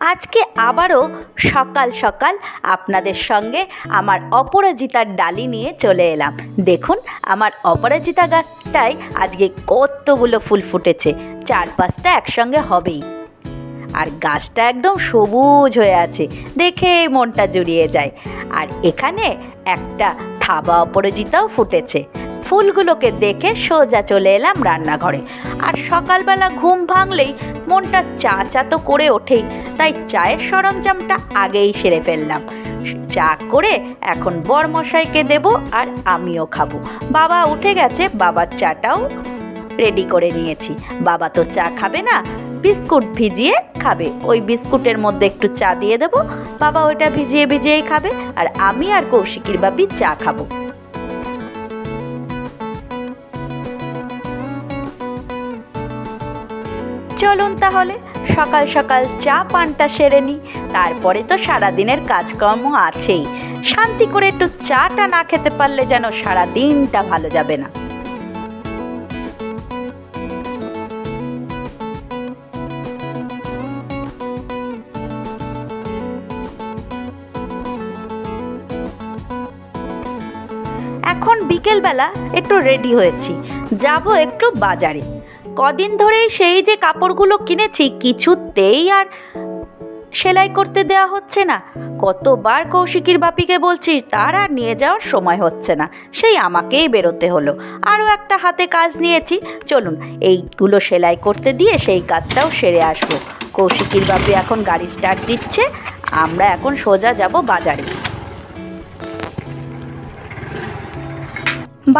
আজকে আবারও সকাল সকাল আপনাদের সঙ্গে আমার অপরাজিতার ডালি নিয়ে চলে এলাম। দেখুন আমার অপরাজিতা গাছটায় আজকে কতগুলো ফুল ফুটেছে, 4-5টা একসঙ্গে হবেই। আর গাছটা একদম সবুজ হয়ে আছে, দেখে মনটা জুড়িয়ে যায়। আর এখানে একটা থাবা অপরাজিতাও ফুটেছে। ফুলগুলোকে দেখে সোজা চলে এলাম রান্নাঘরে। আর সকালবেলা ঘুম ভাঙলেই মনটা চা চা তো করে ওঠেই, তাই চায়ের সরঞ্জামটা আগেই সেরে ফেললাম। চা করে এখন বরমশাইকে দেব আর আমিও খাবো। বাবা উঠে গেছে, বাবার চাটাও রেডি করে নিয়েছি। বাবা তো চা খাবে না, বিস্কুট ভিজিয়ে খাবে। ওই বিস্কুটের মধ্যে একটু চা দিয়ে দেবো, বাবা ওইটা ভিজিয়ে ভিজিয়েই খাবে, আর আমি আর কৌশিকীর বাপি চা খাবো। চলুন তাহলে সকাল সকাল চা পানটা সেরে নিই, তারপরে তো সারাদিনের কাজকর্ম আছেই। শান্তি করে একটু চাটা না খেতে পারলে যেন সারা দিনটা ভালো যাবে না। এখন বিকেলবেলা একটু রেডি হয়েছি, যাব একটু বাজারে। কদিন ধরেই সেই যে কাপড়গুলো কিনেছি কিছুতেই আর সেলাই করতে দেওয়া হচ্ছে না। কতবার কৌশিকীর বাপিকে বলছি, তার আর নিয়ে যাওয়ার সময় হচ্ছে না, সেই আমাকেই বেরোতে হলো। আরও একটা হাতে কাজ নিয়েছি, চলুন এইগুলো সেলাই করতে দিয়ে সেই কাজটাও সেরে আসবো। কৌশিকীর বাপি এখন গাড়ি স্টার্ট দিচ্ছে, আমরা এখন সোজা যাব বাজারে।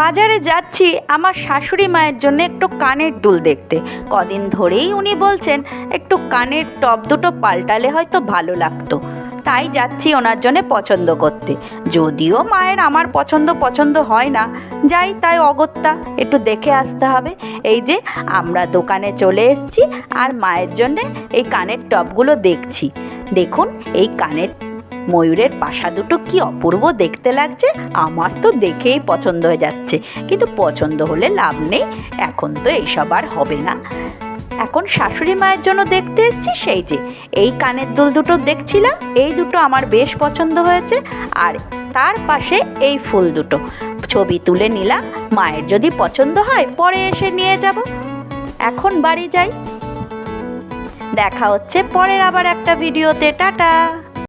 বাজারে যাচ্ছি আমার শাশুড়ি মায়ের জন্য একটু কানের দুল দেখতে। কদিন ধরেই উনি বলছেন একটু কানের টপ দুটো পাল্টালে হয়তো ভালো লাগতো, তাই যাচ্ছি ওনার জন্য পছন্দ করতে। যদিও মায়ের আমার পছন্দ হয় না, যাই তাই অগত্যা একটু দেখে আসতে হবে। এই যে আমরা দোকানে চলে এসেছি আর মায়ের জন্যে এই কানের টপগুলো দেখছি। দেখুন এই কানের ময়ূরের পাশা দুটো কি অপূর্ব দেখতে লাগছে, আমার তো দেখেই পছন্দ হয়ে যাচ্ছে। কিন্তু পছন্দ হলে লাভ নেই, এখন তো এইসব আর হবে না। এখন শাশুড়ি মায়ের জন্য দেখতে এসেছি, সেই যে এই কানের দুল দুটো দেখছিলাম, এই দুটো আমার বেশ পছন্দ হয়েছে। আর তার পাশে এই ফুল দুটো ছবি তুলে নিলাম, মায়ের যদি পছন্দ হয় পরে এসে নিয়ে যাব। এখন বাড়ি যাই, দেখা হচ্ছে পরের আবার একটা ভিডিওতে। টাটা।